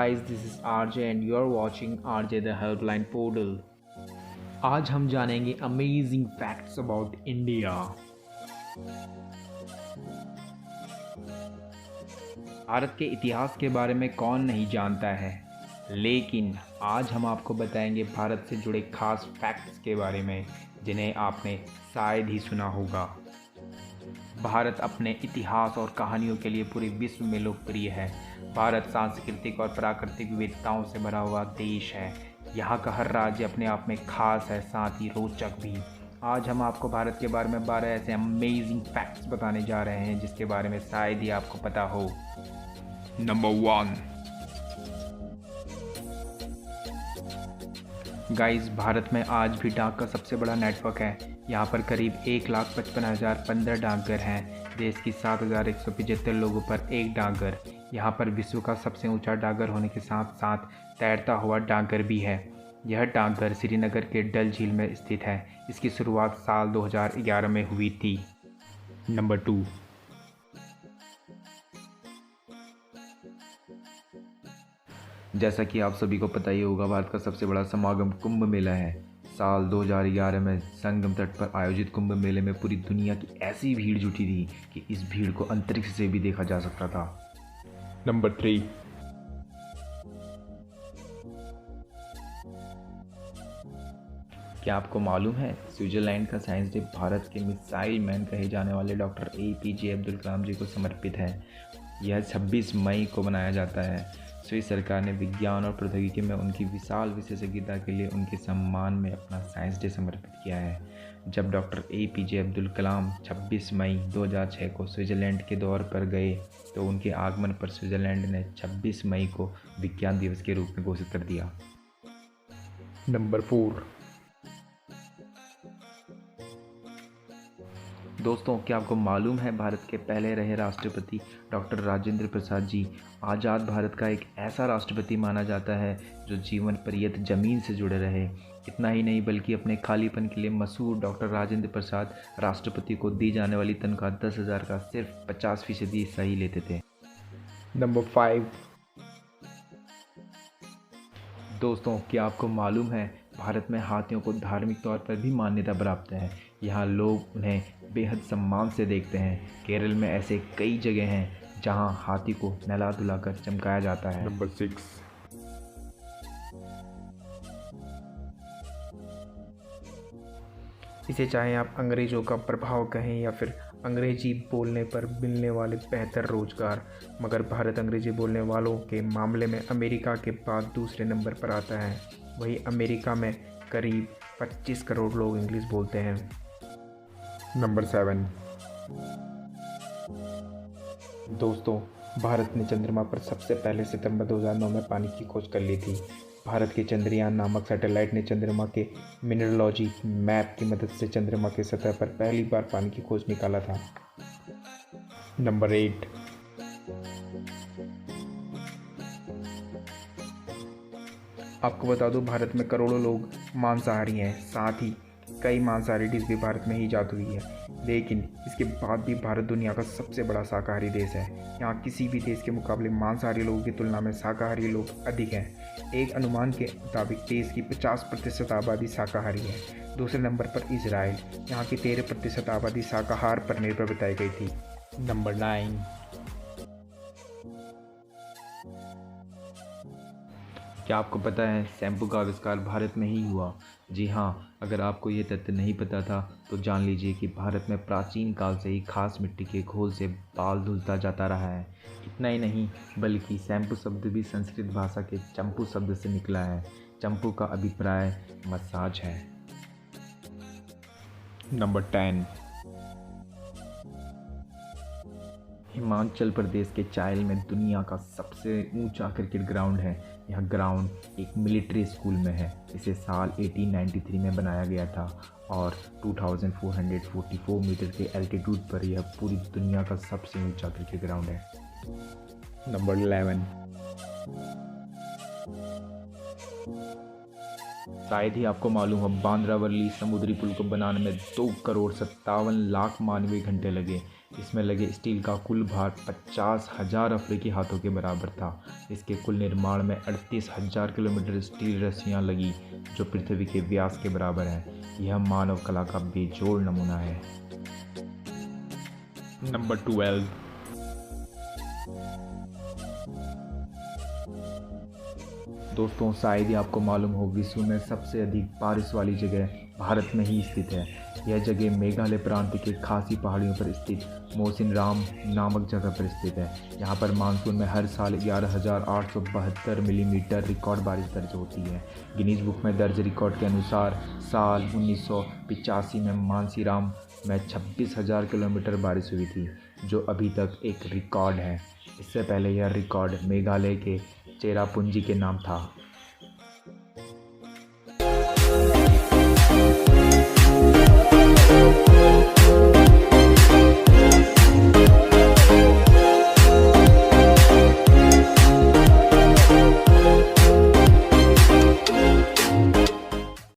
guys, this is RJ and you are watching RJ the Helpline Portal। आज हम जानेंगे amazing facts about India. Bharat के इतिहास के बारे में कौन नहीं जानता है, लेकिन आज हम आपको बताएंगे भारत से जुड़े खास फैक्ट्स के बारे में जिन्हें आपने शायद ही सुना होगा। भारत अपने इतिहास और कहानियों के लिए पूरे विश्व में लोकप्रिय है। भारत सांस्कृतिक और प्राकृतिक विविधताओं से भरा हुआ देश है। यहाँ का हर राज्य अपने आप में खास है, साथ ही रोचक भी। आज हम आपको भारत के बारे में 12 ऐसे अमेजिंग फैक्ट्स बताने जा रहे हैं जिसके बारे में शायद ही आपको पता हो। नंबर 1, गाइस, भारत में आज भी डाक का सबसे बड़ा नेटवर्क है। यहाँ पर करीब 1,55,015 डाकघर हैं। देश की 7,175 लोगों पर एक डाकघर। यहाँ पर विश्व का सबसे ऊंचा डाकघर होने के साथ साथ तैरता हुआ डाकघर भी है। यह डाकघर श्रीनगर के डल झील में स्थित है। इसकी शुरुआत साल 2011 में हुई थी। नंबर 2, जैसा कि आप सभी को पता ही होगा, भारत का सबसे बड़ा समागम कुंभ मेला है। साल 2011 में संगम तट पर आयोजित कुंभ मेले में पूरी दुनिया की ऐसी भीड़ जुटी थी कि इस भीड़ को अंतरिक्ष से भी देखा जा सकता था। नंबर 3, क्या आपको मालूम है स्विट्जरलैंड का साइंस डे भारत के मिसाइल मैन कहे जाने वाले डॉक्टर APJ अब्दुल कलाम जी को समर्पित है। यह 26 मई को मनाया जाता है। स्विस सरकार ने विज्ञान और प्रौद्योगिकी में उनकी विशाल विशेषज्ञता के लिए उनके सम्मान में अपना साइंस डे समर्पित किया है। जब डॉक्टर APJ अब्दुल कलाम 26 मई 2006 को स्विट्जरलैंड के दौरे पर गए तो उनके आगमन पर स्विट्जरलैंड ने 26 मई को विज्ञान दिवस के रूप में घोषित कर दिया। नंबर 4, दोस्तों, क्या आपको मालूम है भारत के पहले रहे राष्ट्रपति डॉक्टर राजेंद्र प्रसाद जी आज़ाद भारत का एक ऐसा राष्ट्रपति माना जाता है जो जीवन पर्यंत ज़मीन से जुड़े रहे। इतना ही नहीं बल्कि अपने खालीपन के लिए मशहूर डॉक्टर राजेंद्र प्रसाद राष्ट्रपति को दी जाने वाली तनख्वाह 10,000 का सिर्फ 50% हिस्सा ही लेते थे। नंबर 5, दोस्तों, क्या आपको मालूम है भारत में हाथियों को धार्मिक तौर पर भी मान्यता प्राप्त है। यहाँ लोग उन्हें बेहद सम्मान से देखते हैं। केरल में ऐसे कई जगह हैं जहाँ हाथी को नहला धुलाकर चमकाया जाता है। नंबर 6, इसे चाहे आप अंग्रेज़ों का प्रभाव कहें या फिर अंग्रेजी बोलने पर मिलने वाले बेहतर रोज़गार, मगर भारत अंग्रेजी बोलने वालों के मामले में अमेरिका के बाद दूसरे नंबर पर आता है। वहीं अमेरिका में करीब 25 करोड़ लोग इंग्लिश बोलते हैं। नंबर 7, दोस्तों, भारत ने चंद्रमा पर सबसे पहले सितंबर 2009 में पानी की खोज कर ली थी। भारत के चंद्रयान नामक सैटेलाइट ने चंद्रमा के मिनरलॉजी मैप की मदद से चंद्रमा के सतह पर पहली बार पानी की खोज निकाला था। नंबर 8, आपको बता दूं, भारत में करोड़ों लोग मांसाहारी हैं। साथ ही कई मांसाहारी डिश भी भारत में ही ईजाद हुई है, लेकिन इसके बाद भी भारत दुनिया का सबसे बड़ा शाकाहारी देश है। यहाँ किसी भी देश के मुकाबले मांसाहारी लोगों की तुलना में शाकाहारी लोग अधिक हैं। एक अनुमान के मुताबिक देश की 50% आबादी शाकाहारी है। दूसरे नंबर पर इजराइल, यहाँ की 13% आबादी शाकाहार पर निर्भर बताई गई थी। नंबर 9, क्या आपको पता है शैम्पू का आविष्कार भारत में ही हुआ? जी हाँ, अगर आपको ये तथ्य नहीं पता था तो जान लीजिए कि भारत में प्राचीन काल से ही खास मिट्टी के घोल से बाल धुलता जाता रहा है। इतना ही नहीं बल्कि शैम्पू शब्द भी संस्कृत भाषा के चंपू शब्द से निकला है। चंपू का अभिप्राय मसाज है। नंबर 10, हिमाचल प्रदेश के चायल में दुनिया का सबसे ऊंचा क्रिकेट ग्राउंड है। यह ग्राउंड एक मिलिट्री स्कूल में है। इसे साल 1893 में बनाया गया था और 2444 मीटर के एल्टीट्यूड पर यह पूरी दुनिया का सबसे ऊंचा क्रिकेट ग्राउंड है। नंबर 11, शायद ही आपको मालूम हो, बांद्रा वर्ली समुद्री पुल को बनाने में 2 करोड़ 57 लाख मानवीय घंटे लगे। इसमें लगे स्टील का कुल भार 50,000 अफ्रीकी हाथों के बराबर था। इसके कुल निर्माण में 38,000 किलोमीटर स्टील रस्सियाँ लगी, जो पृथ्वी के व्यास के बराबर है। यह मानव कला का बेजोड़ नमूना है। नंबर 12। दोस्तों, शायद ही आपको मालूम हो, विश्व में सबसे अधिक बारिश वाली जगह भारत में ही स्थित है। यह जगह मेघालय प्रांत के खासी पहाड़ियों पर स्थित मोसिनराम नामक जगह पर स्थित है। यहाँ पर मानसून में हर साल 11,872 मिलीमीटर रिकॉर्ड बारिश दर्ज होती है। गिनीज बुक में दर्ज रिकॉर्ड के अनुसार साल 1985 में मानसीराम में 26,000 किलोमीटर बारिश हुई थी, जो अभी तक एक रिकॉर्ड है। इससे पहले यह रिकॉर्ड मेघालय के चेरापूंजी के नाम था।